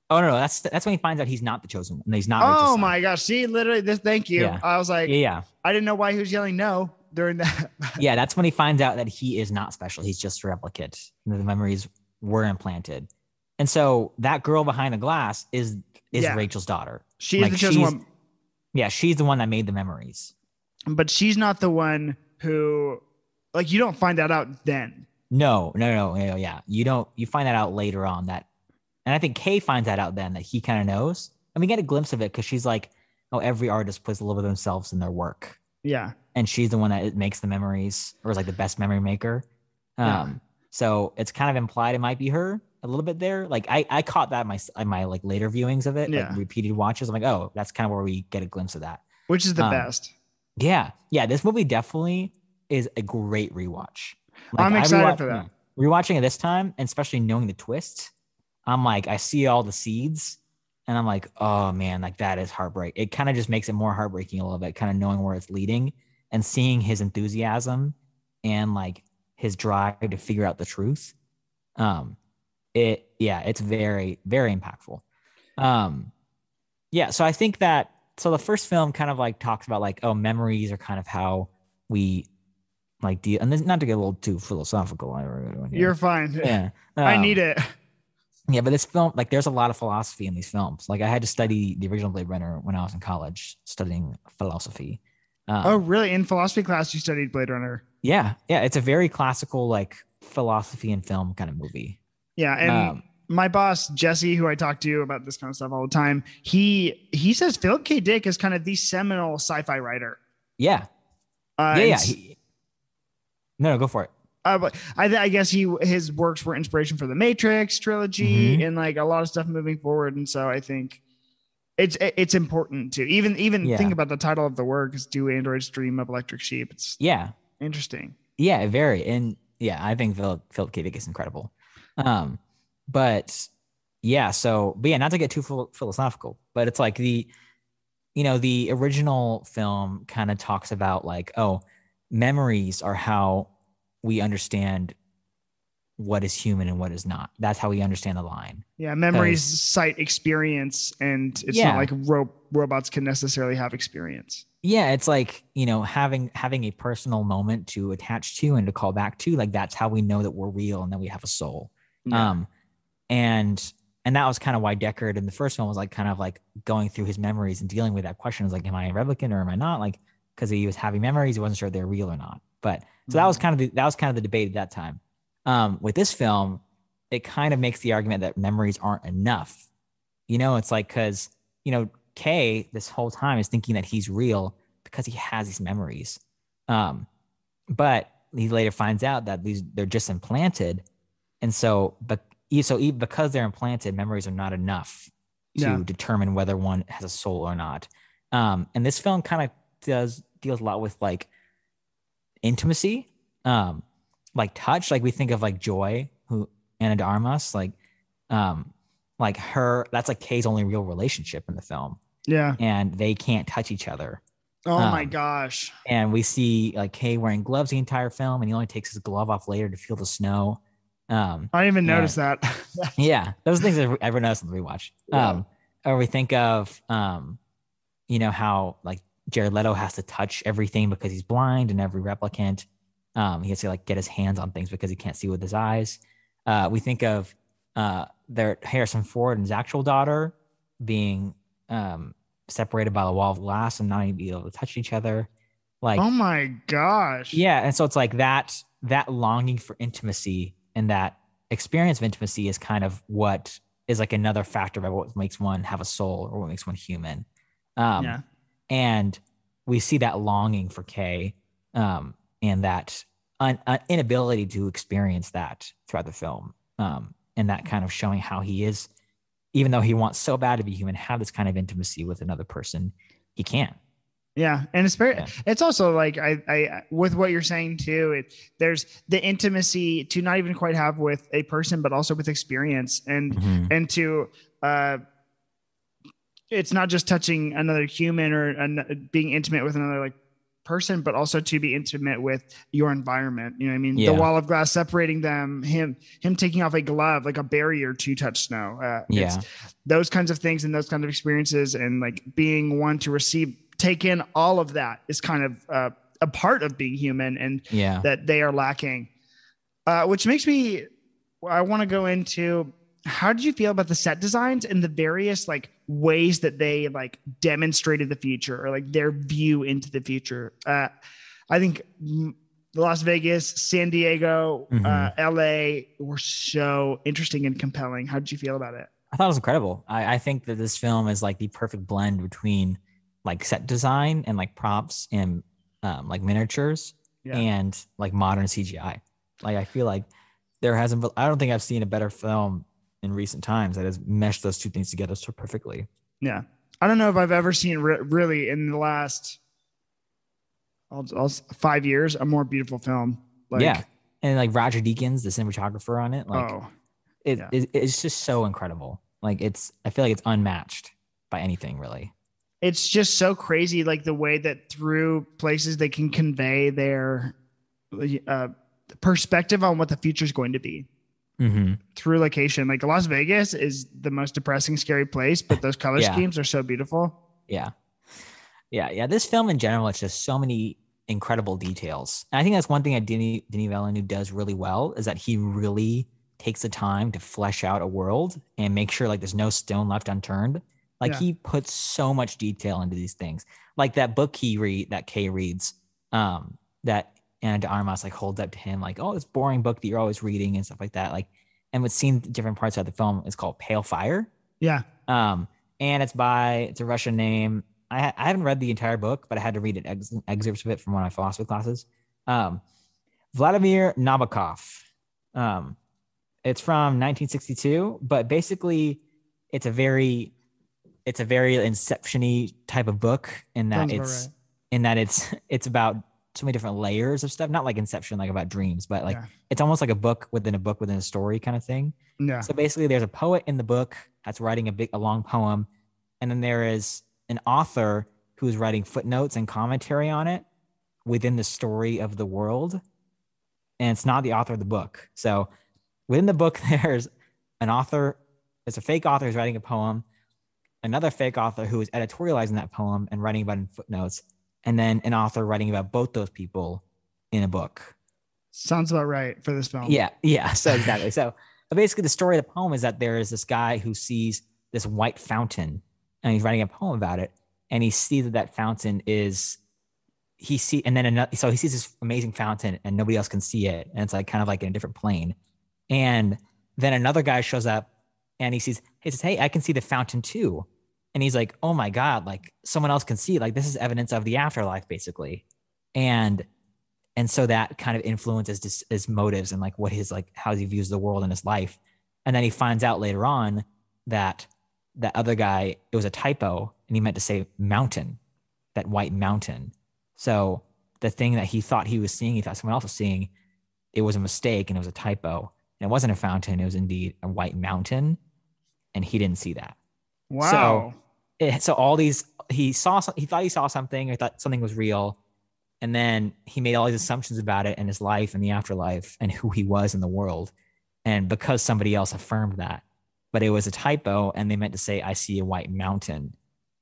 Oh no, that's when he finds out he's not the chosen one. And he's not. Oh my gosh! See, literally, this. Thank you. Yeah. I was like, yeah. I didn't know why he was yelling no during that. Yeah, that's when he finds out that he is not special. He's just a replicate. The memories were implanted, and so that girl behind the glass is Rachel's daughter. She is the chosen one. Yeah, she's the one that made the memories. But she's not the one who, like, you don't find that out then. No. Yeah, you don't. You find that out later on. And I think Kay finds that out then, that he kind of knows. And we get a glimpse of it because she's like, "Oh, every artist puts a little bit of themselves in their work." Yeah. And she's the one that makes the memories, or is like the best memory maker. So it's kind of implied it might be her a little bit there. Like I caught that in my like later viewings of it, like repeated watches. I'm like, oh, that's kind of where we get a glimpse of that. Which is the best. Yeah. This movie definitely is a great rewatch. Like, I'm excited for that. Rewatching it this time, and especially knowing the twist, I'm like, I see all the seeds, and I'm like, oh man, like that is heartbreak. It kind of just makes it more heartbreaking a little bit, kind of knowing where it's leading and seeing his enthusiasm and like his drive to figure out the truth. It's very, very impactful. So I think that, so the first film kind of like talks about like, oh, memories are kind of how we like deal, and not to get a little too philosophical. You're fine. Yeah. I need it. Yeah, but this film, like, there's a lot of philosophy in these films. Like, I had to study the original Blade Runner when I was in college, studying philosophy. Oh, really? In philosophy class, you studied Blade Runner? Yeah. It's a very classical, like, philosophy and film kind of movie. Yeah, and my boss, Jesse, who I talk to about this kind of stuff all the time, he says Philip K. Dick is kind of the seminal sci-fi writer. Yeah. No, go for it. But I guess his works were inspiration for the Matrix trilogy and like a lot of stuff moving forward. And so I think it's important to even think about the title of the work is "Do Androids Dream of Electric Sheep?" It's interesting. Yeah, very. And I think Philip K. Dick is incredible. But not to get too philosophical, but it's like the original film kind of talks about like, oh, memories are how we understand what is human and what is not. That's how we understand the line. Yeah, memories cite experience, and it's not like robots can necessarily have experience. Yeah, it's like, having a personal moment to attach to and to call back to, like that's how we know that we're real and that we have a soul. Yeah. And that was kind of why Deckard in the first one was like kind of like going through his memories and dealing with that question. It was like, am I a replicant or am I not? Like, because he was having memories, he wasn't sure if they're real or not. But so that was kind of the debate at that time. With this film, it kind of makes the argument that memories aren't enough. It's like, because Kay this whole time is thinking that he's real because he has these memories, but he later finds out that they're just implanted, and so even because they're implanted, memories are not enough to determine whether one has a soul or not. And this film kind of deals a lot with like intimacy, like touch. Like we think of like Joy, who Ana de Armas, like her. That's like Kay's only real relationship in the film. Yeah, and they can't touch each other. Oh my gosh! And we see like Kay wearing gloves the entire film, and he only takes his glove off later to feel the snow. I didn't even notice that. Yeah, those are things I've ever noticed in the rewatch. Yeah. Or we think of how like Jared Leto has to touch everything because he's blind, and every replicant he has to like get his hands on things because he can't see with his eyes. We think of their Harrison Ford and his actual daughter being separated by the wall of glass and not even be able to touch each other. Like, oh my gosh. Yeah, and so it's like that longing for intimacy and that experience of intimacy is kind of what is like another factor about what makes one have a soul or what makes one human. And we see that longing for Kay, and that inability to experience that throughout the film, and that kind of showing how he is, even though he wants so bad to be human, have this kind of intimacy with another person, he can't. Yeah, and it's also like I with what you're saying too. There's the intimacy to not even quite have with a person, but also with experience, and to it's not just touching another human or being intimate with another like person, but also to be intimate with your environment. You know what I mean? Yeah. The wall of glass separating them, him taking off a glove, like a barrier to touch snow. It's those kinds of things and those kinds of experiences, and like being one to take in all of that is kind of a part of being human, and that they are lacking. Which makes I want to go into, how did you feel about the set designs and the various like ways that they like demonstrated the future, or like their view into the future? I think Las Vegas, San Diego, LA were so interesting and compelling. How did you feel about it? I thought it was incredible. I think that this film is like the perfect blend between like set design and like props and like miniatures and like modern CGI. Like I feel like I don't think I've seen a better film in recent times that has meshed those two things together so perfectly. Yeah. I don't know if I've ever seen really in the last 5 years a more beautiful film. Like, and like Roger Deakins, the cinematographer on it, like it's just so incredible. Like I feel like it's unmatched by anything really. It's just so crazy, like the way that through places they can convey their perspective on what the future is going to be. Through location. Like Las Vegas is the most depressing, scary place, but those color schemes are so beautiful. Yeah. This film in general, it's just so many incredible details. And I think that's one thing that Denis Villeneuve does really well, is that he really takes the time to flesh out a world and make sure like there's no stone left unturned. Like he puts so much detail into these things. Like that book that Kay reads, that Ana de Armas like holds up to him like, oh, this boring book that you're always reading and stuff like that. Like, and what's seen different parts of the film is called Pale Fire. Yeah. And it's a Russian name. I haven't read the entire book, but I had to read excerpts of it from one of my philosophy classes. Vladimir Nabokov. It's from 1962, but basically it's a very Inception-y type of book in that it's about so many different layers of stuff, not like Inception, like about dreams, but like it's almost like a book within a story kind of thing. Yeah. So basically there's a poet in the book that's writing a long poem. And then there is an author who's writing footnotes and commentary on it within the story of the world. And it's not the author of the book. So within the book, there's a fake author who's writing a poem, another fake author who is editorializing that poem and writing about it in footnotes, and then an author writing about both those people in a book. Sounds about right for this film. Yeah. So exactly. So basically the story of the poem is that there is this guy who sees this white fountain and he's writing a poem about it. And he sees that fountain he sees this amazing fountain and nobody else can see it. And it's like kind of like in a different plane. And then another guy shows up and he says, hey, I can see the fountain too. And he's like, oh my God, like someone else can see, like this is evidence of the afterlife basically. And so that kind of influences his motives and like what how he views the world in his life. And then he finds out later on that that other guy, it was a typo and he meant to say mountain, that white mountain. So the thing that he thought he was seeing, he thought someone else was seeing, it was a mistake and it was a typo. And it wasn't a fountain. It was indeed a white mountain. And he didn't see that. Wow. So all these, he thought he saw something or thought something was real. And then he made all these assumptions about it and his life and the afterlife and who he was in the world. And because somebody else affirmed that, but it was a typo and they meant to say, I see a white mountain.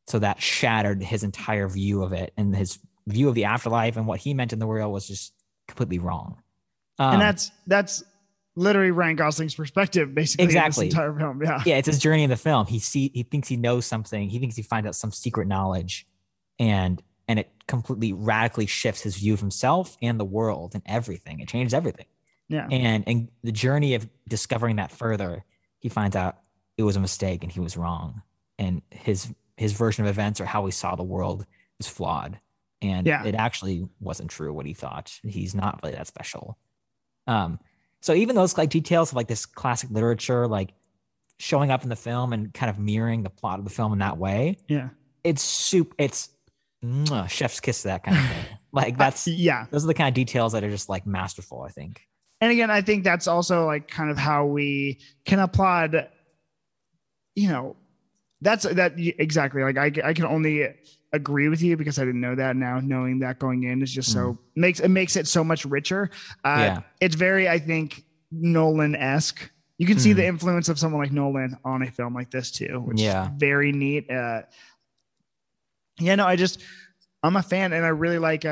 So that shattered his entire view of it. And his view of the afterlife and what he meant in the world was just completely wrong. And that's literally Ryan Gosling's perspective, basically. Exactly. In this entire film. Yeah. It's his journey in the film. He thinks he knows something. He thinks he finds out some secret knowledge, and it completely radically shifts his view of himself and the world and everything. It changes everything. Yeah. And the journey of discovering that further, he finds out it was a mistake and he was wrong. And his version of events or how he saw the world was flawed. And it actually wasn't true what he thought. He's not really that special. So even those like details of like this classic literature, like showing up in the film and kind of mirroring the plot of the film in that way. Yeah. It's chef's kiss to that kind of thing. Like those are the kind of details that are just like masterful, I think. And again, I think that's also like kind of how we can applaud, that's exactly. Like I can only agree with you because I didn't know that. Now knowing that going in is just makes it so much richer. It's very, I think, Nolan-esque. You can see the influence of someone like Nolan on a film like this too, which is very neat. I'm a fan, and I really like,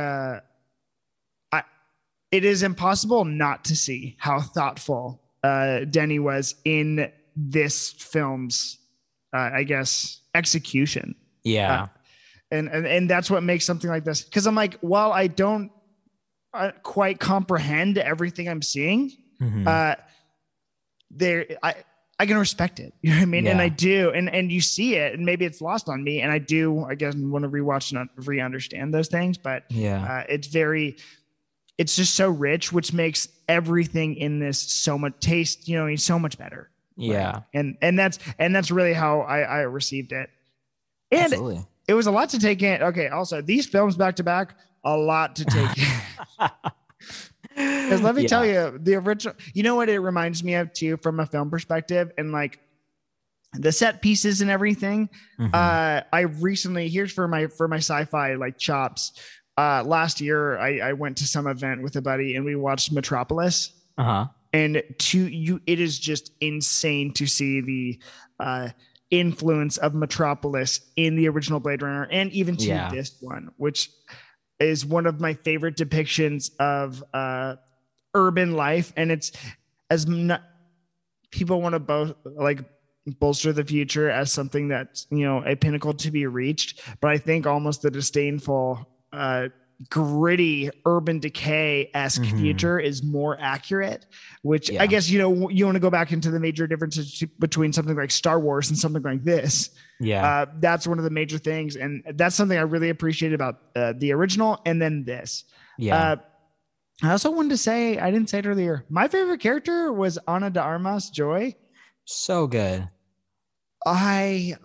it is impossible not to see how thoughtful Denny was in this film's, I guess, execution. Yeah. And that's what makes something like this. Because I'm like, while I don't quite comprehend everything I'm seeing, I can respect it. You know what I mean? Yeah. And I do. And you see it, and maybe it's lost on me. And I do, I guess, want to rewatch and re-understand those things. But it's just so rich, which makes everything in this so much so much better. Yeah. Right? And that's really how I received it. And absolutely. It was a lot to take in. Okay. Also, these films back to back, a lot to take in. Because let me tell you, the original, you know what it reminds me of too, from a film perspective, and like the set pieces and everything. I recently, here's for my sci-fi like chops. Last year, I went to some event with a buddy and we watched Metropolis. And it is just insane to see the influence of Metropolis in the original Blade Runner, and even to this one, which is one of my favorite depictions of urban life. And it's people want to both like bolster the future as something that's, a pinnacle to be reached. But I think almost the disdainful, gritty urban decay-esque future is more accurate, which I guess, you want to go back into the major differences between something like Star Wars and something like this. That's one of the major things. And that's something I really appreciate about the original and then this. I also wanted to say, I didn't say it earlier, my favorite character was Ana de Armas Joy. So good. I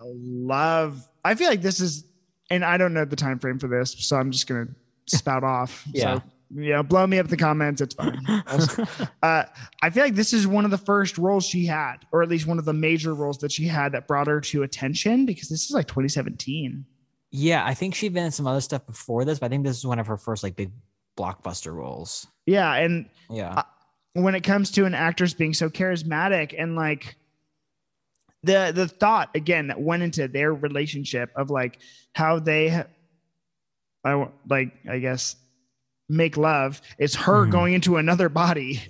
feel like this is, and I don't know the time frame for this, so I'm just going to spout off. So, blow me up in the comments. It's fine. I feel like this is one of the first roles she had, or at least one of the major roles that she had that brought her to attention, because this is like 2017. Yeah, I think she'd been in some other stuff before this, but I think this is one of her first like big blockbuster roles. Yeah, and when it comes to an actress being so charismatic, and like the thought again that went into their relationship of like how they I guess make love, it's her going into another body.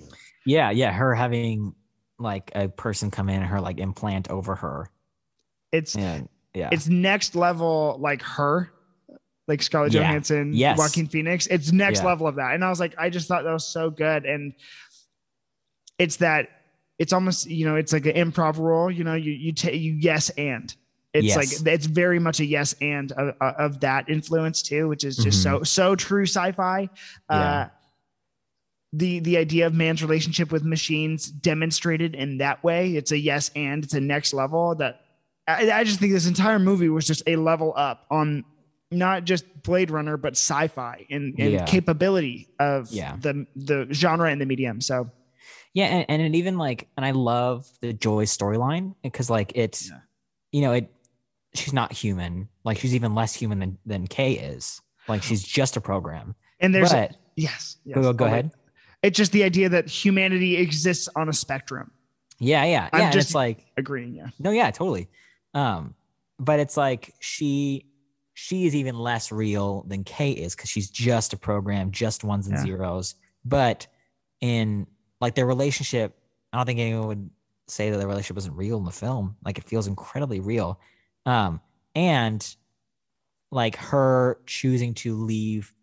Her having like a person come in and her like implant over her. It's next level, like her, like Scarlett Johansson, Joaquin Phoenix. It's next level of that. And I was like, I just thought that was so good. And it's almost, it's like an improv role, you yes. And it's like, it's very much a yes. And of that influence too, which is just so true sci-fi. The idea of man's relationship with machines demonstrated in that way. It's a yes. And it's a next level that I just think this entire movie was just a level up on not just Blade Runner, but sci-fi and capability of the genre and the medium. So and it even like, and I love the Joy storyline because like it's, she's not human. Like she's even less human than Kay is. Like she's just a program. And there's yes. Go ahead. It's just the idea that humanity exists on a spectrum. I'm just, it's like agreeing. No, totally. But it's like she is even less real than Kay is because she's just a program, just ones and zeros. But in like their relationship, I don't think anyone would say that their relationship wasn't real in the film. Like it feels incredibly real. And like her choosing to leave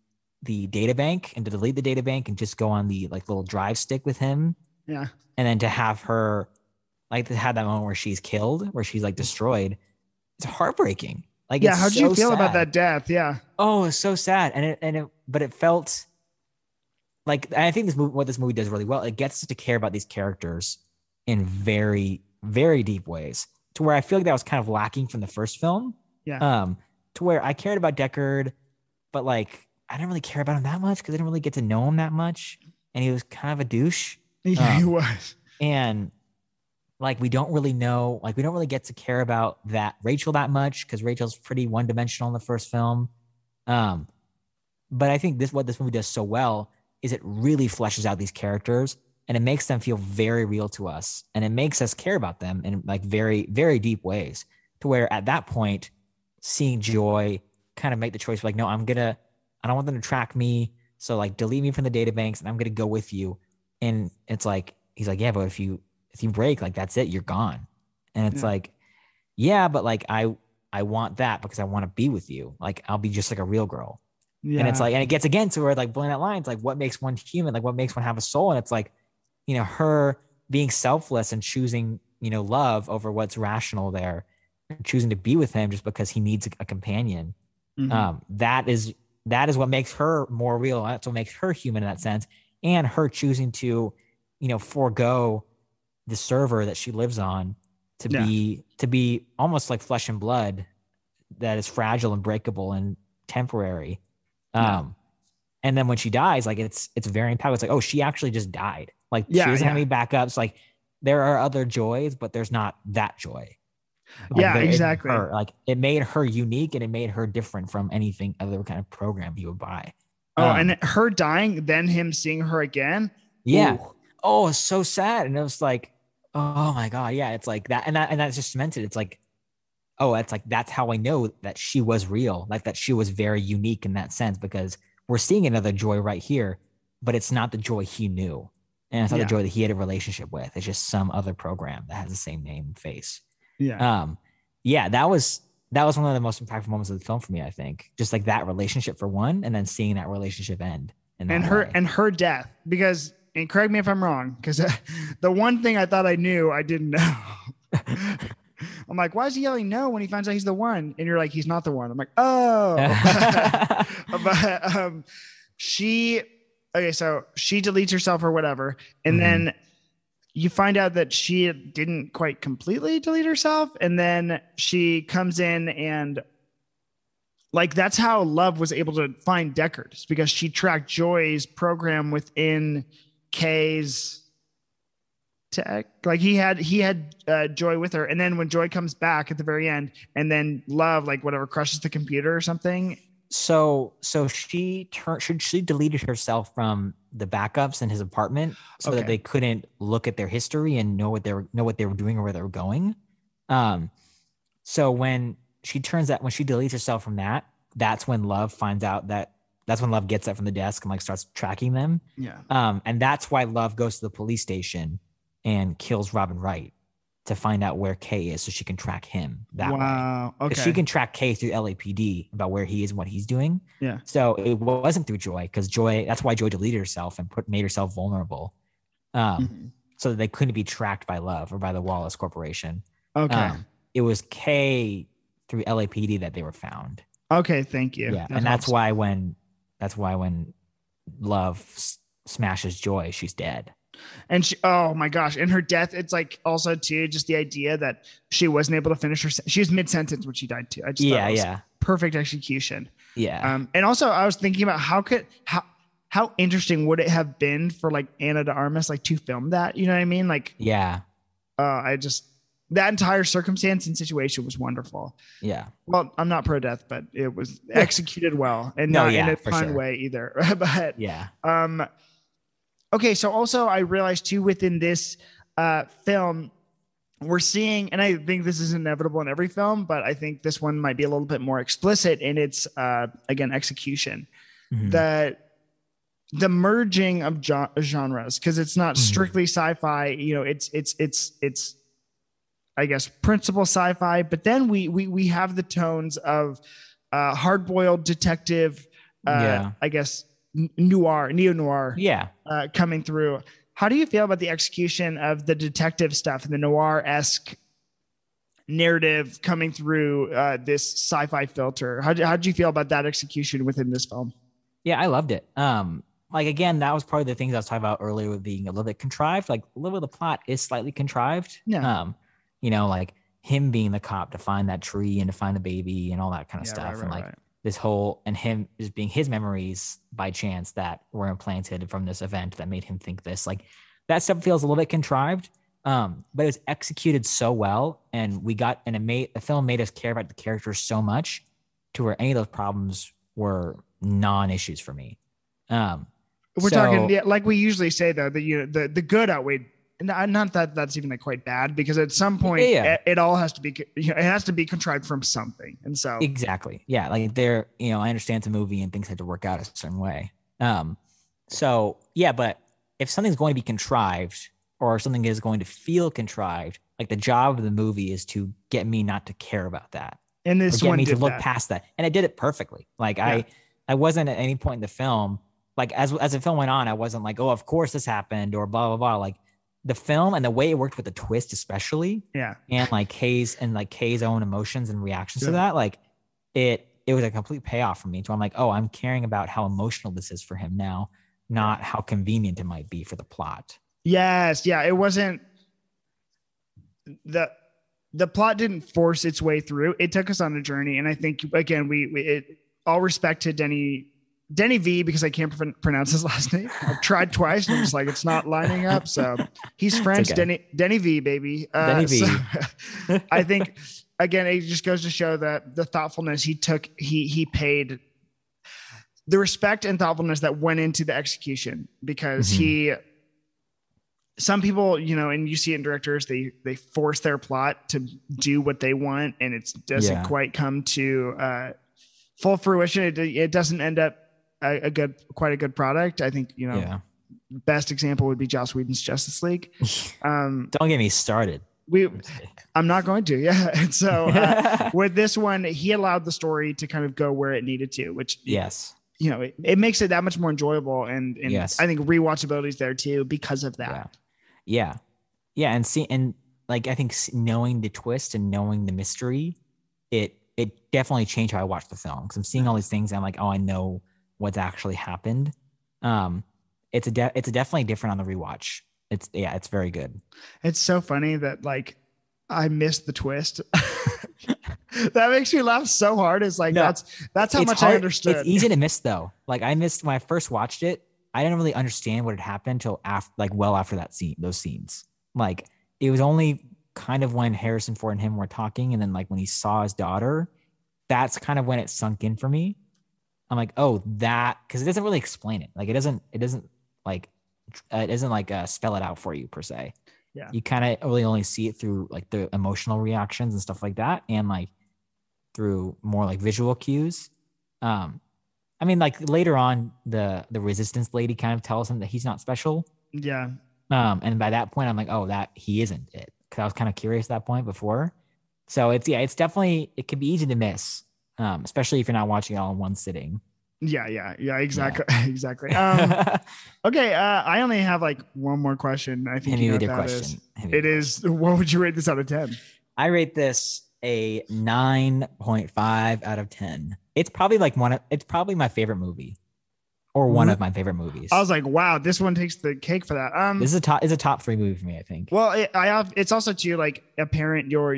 the databank and to delete the databank and just go on the like little drive stick with him. Yeah. And then to have her like to have that moment where she's killed, where she's like destroyed. It's heartbreaking. Like, how'd you feel about that death? Yeah. Oh, it's so sad. But it felt like, I think what this movie does really well, it gets us to care about these characters in very, very deep ways, to where I feel like that was kind of lacking from the first film. Yeah. To where I cared about Deckard but like I didn't really care about him that much because I didn't really get to know him that much, and he was kind of a douche. Yeah, he was. And like we don't really get to care about that Rachel that much because Rachel's pretty one-dimensional in the first film. But I think what this movie does so well is it really fleshes out these characters and it makes them feel very real to us, and it makes us care about them in like very, very deep ways, to where at that point, seeing Joy kind of make the choice like, no, I don't want them to track me. So like delete me from the databanks and I'm going to go with you. And it's like, he's like, yeah, but if you break, like, that's it, you're gone. And it's like, yeah, but like, I want that because I want to be with you. Like, I'll be just like a real girl. Yeah. And it's like, and it gets again to where like blowing that line, it's like, what makes one human? Like what makes one have a soul? And it's like, her being selfless and choosing, love over what's rational there, and choosing to be with him just because he needs a companion. Mm-hmm. That is what makes her more real. That's what makes her human in that sense. And her choosing to, forego the server that she lives on to be almost like flesh and blood that is fragile and breakable and temporary. And then when she dies, like it's very impactful. It's like, oh, she actually just died. Like she doesn't have any backups. Like there are other joys, but there's not that joy. Like, exactly. Like it made her unique and it made her different from anything other kind of program you would buy. And her dying, then him seeing her again. Yeah. Ooh. Oh, it's so sad. And it was like, oh my God. Yeah. It's like that. And that's just cemented. It's like, oh, it's like, that's how I know that she was real. Like that she was very unique in that sense, because we're seeing another Joy right here, but it's not the Joy he knew. And it's not the Joy that he had a relationship with. It's just some other program that has the same name and face. Yeah. That was one of the most impactful moments of the film for me, I think. Just like that relationship for one, and then seeing that relationship end. And her death, because, and correct me if I'm wrong, because the one thing I thought I knew, I didn't know. I'm like, why is he yelling no when he finds out he's the one? And you're like, he's not the one. I'm like, oh. But so she deletes herself or whatever. And then you find out that she didn't quite completely delete herself. And then she comes in and like, that's how Love was able to find Deckard, because she tracked Joy's program within Kay's tech. Like he had Joy with her. And then when Joy comes back at the very end, and then Love, like whatever, crushes the computer or something. So she deleted herself from the backups in his apartment so that they couldn't look at their history and know what they were doing or where they were going. So when she deletes herself from that, that's when Love finds out that's when Love gets that from the desk and like starts tracking them. Yeah. And that's why Love goes to the police station and kills Robin Wright to find out where Kay is so she can track him that way. Wow. Okay. She can track Kay through LAPD about where he is and what he's doing. Yeah. So it wasn't through Joy, because that's why Joy deleted herself and made herself vulnerable. So that they couldn't be tracked by Love or by the Wallace Corporation. Okay. It was Kay through LAPD that they were found. Okay. Thank you. Yeah. That's why when Love smashes Joy, she's dead. And she, oh my gosh, in her death, it's like also too just the idea that she wasn't able to finish she was mid-sentence when she died too. I just thought it was perfect execution. Yeah. And also I was thinking about how interesting would it have been for like Ana de Armas like to film that, you know what I mean? Like that entire circumstance and situation was wonderful. Yeah. Well, I'm not pro-death, but it was executed well, and not in a fun way either. But yeah. Okay, so also I realized too within this film, we're seeing, and I think this is inevitable in every film, but I think this one might be a little bit more explicit in its again execution. Mm-hmm. The merging of genres, because it's not strictly sci-fi. It's I guess principal sci-fi, but then we have the tones of hard-boiled detective. I guess. Neo-noir coming through. How do you feel about the execution of the detective stuff and the noir-esque narrative coming through this sci-fi filter? How did you feel about that execution within this film? Yeah, I loved it. Like, again, that was probably the things I was talking about earlier with being a little bit contrived. Like, a little bit of the plot is slightly contrived. Yeah. Like him being the cop to find that tree and to find the baby and all that kind of stuff. Right. this whole, and him just being his memories by chance that were implanted from this event that made him think this. Like that stuff feels a little bit contrived, but it was executed so well, and the film made us care about the characters so much to where any of those problems were non-issues for me. We're talking, yeah, like we usually say though, that the good outweighed. Not that that's even like quite bad, because at some point it all has to be, it has to be contrived from something. And so exactly. Yeah. Like I understand it's a movie and things had to work out a certain way. So yeah, but if something's going to be contrived or something is going to feel contrived, like the job of the movie is to get me not to care about that. And this one me to look past that. And it did it perfectly. Like I wasn't at any point in the film, like as the film went on, I wasn't like, oh, of course this happened or blah, blah, blah. Like, the film and the way it worked with the twist, especially, and like Kay's own emotions and reactions to that, like it was a complete payoff for me. So I'm like, oh, I'm caring about how emotional this is for him now, not how convenient it might be for the plot. Yes, yeah, it wasn't the plot didn't force its way through. It took us on a journey, and I think again, all respect to Denny V, because I can't pronounce his last name. I've tried twice and I'm just like, it's not lining up. So he's French. Okay. Denny V, baby. Denny V. So I think, again, it just goes to show that the thoughtfulness he paid, the respect and thoughtfulness that went into the execution, because some people, and you see it in directors, they force their plot to do what they want, and it doesn't quite come to full fruition. It doesn't end up quite a good product. I think, best example would be Joss Whedon's Justice League. Don't get me started. I'm not going to. Yeah. And so with this one, he allowed the story to kind of go where it needed to, which it makes it that much more enjoyable. And I think rewatchability is there too, because of that. Yeah. And like, I think knowing the twist and knowing the mystery, it definitely changed how I watch the film. Cause I'm seeing all these things and I'm like, oh, I know what's actually happened. It's definitely different on the rewatch. It's very good. It's so funny that like I missed the twist. That makes me laugh so hard. It's like, that's how much hard. I understood. It's easy to miss though. Like I missed when I first watched it. I didn't really understand what had happened until after that scene, those scenes. Like it was only kind of when Harrison Ford and him were talking, and then like when he saw his daughter, that's kind of when it sunk in for me. I'm like, oh, that, because it doesn't really explain it. Like it doesn't spell it out for you per se. Yeah. You kind of really only see it through like the emotional reactions and stuff like that, and like through more like visual cues. I mean, like later on, the resistance lady kind of tells him that he's not special. Yeah. And by that point, I'm like, oh, that he isn't it, because I was kind of curious at that point before. So it's definitely, it can be easy to miss. Especially if you're not watching it all in one sitting. Yeah, exactly. Exactly. Okay. I only have like one more question. I think you know what that is. It is, what would you rate this out of 10? I rate this a 9.5 out of 10. It's probably it's probably my favorite movie, or one of my favorite movies. I was like, wow, this one takes the cake for that. This is a top 3 movie for me, I think. Well, it's also too like apparent your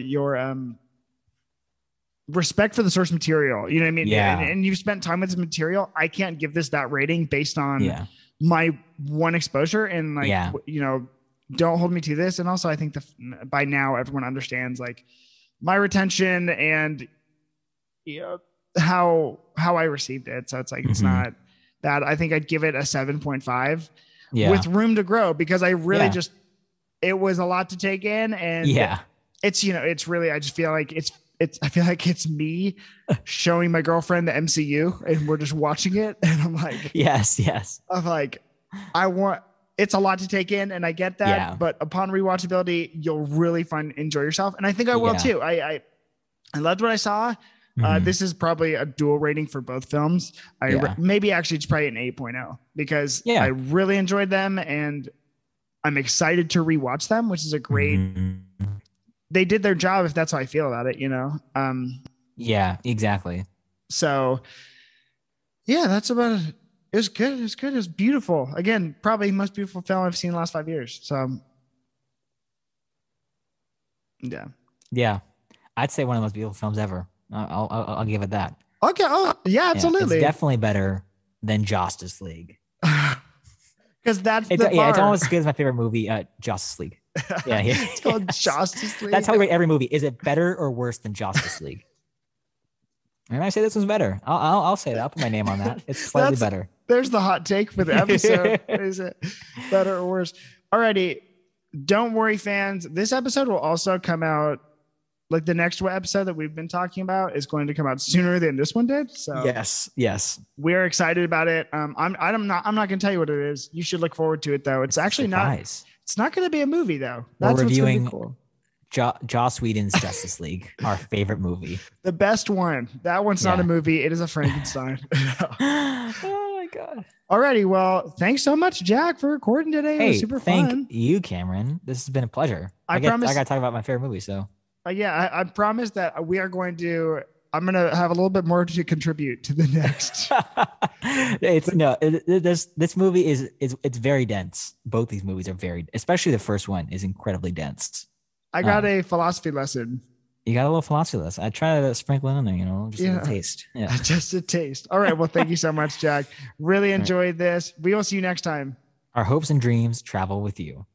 respect for the source material, you know what I mean? Yeah. And you've spent time with this material. I can't give this that rating based on my one exposure, and like, don't hold me to this. And also I think by now everyone understands like my retention and how I received it. So it's like, it's not bad. I think I'd give it a 7.5 with room to grow, because I really it was a lot to take in, and it's, it's really, I just feel like I feel like it's me showing my girlfriend the MCU, and we're just watching it. And I'm like, yes. I'm like, it's a lot to take in, and I get that, but upon rewatchability, you'll really enjoy yourself. And I think I will too. I loved what I saw. This is probably a dual rating for both films. Maybe actually it's probably an 8.0, because I really enjoyed them, and I'm excited to rewatch them, which is a great, they did their job, if that's how I feel about it, Yeah, exactly. So yeah, that's about it. It was good. It was good. It was beautiful. Again, probably the most beautiful film I've seen in the last 5 years. So yeah. I'd say one of the most beautiful films ever. I'll give it that. Okay. Oh, yeah, absolutely. It's definitely better than Justice League. Because that's it's bar. almost as good as my favorite movie, Justice League. Yeah, It's called Justice League. That's how we rate every movie. Is it better or worse than Justice League? And I say this one's better. I'll say that. I'll put my name on that. It's slightly better. There's the hot take for the episode. Is it better or worse? Alrighty. Don't worry, fans. This episode will also come out, like the next episode that we've been talking about is going to come out sooner than this one did. So yes, we're excited about it. I'm not going to tell you what it is. You should look forward to it though. It's actually not. It's not going to be a movie though. That's reviewing cool. Joss Whedon's Justice League, our favorite movie, the best one. That one's not a movie. It is a Frankenstein. Oh my god. Alrighty, well, thanks so much, Jach, for recording today. It was super fun. Thank you, Cameron. This has been a pleasure. I got to talk about my favorite movie. So I promise that I'm going to have a little bit more to contribute to the next. This movie it's very dense. Both these movies are especially the first one is incredibly dense. I got a philosophy lesson. You got a little philosophy lesson. I try to sprinkle in there, just a taste. Yeah. Just a taste. All right. Well, thank you so much, Jach. Really enjoyed this. We will see you next time. Our hopes and dreams travel with you.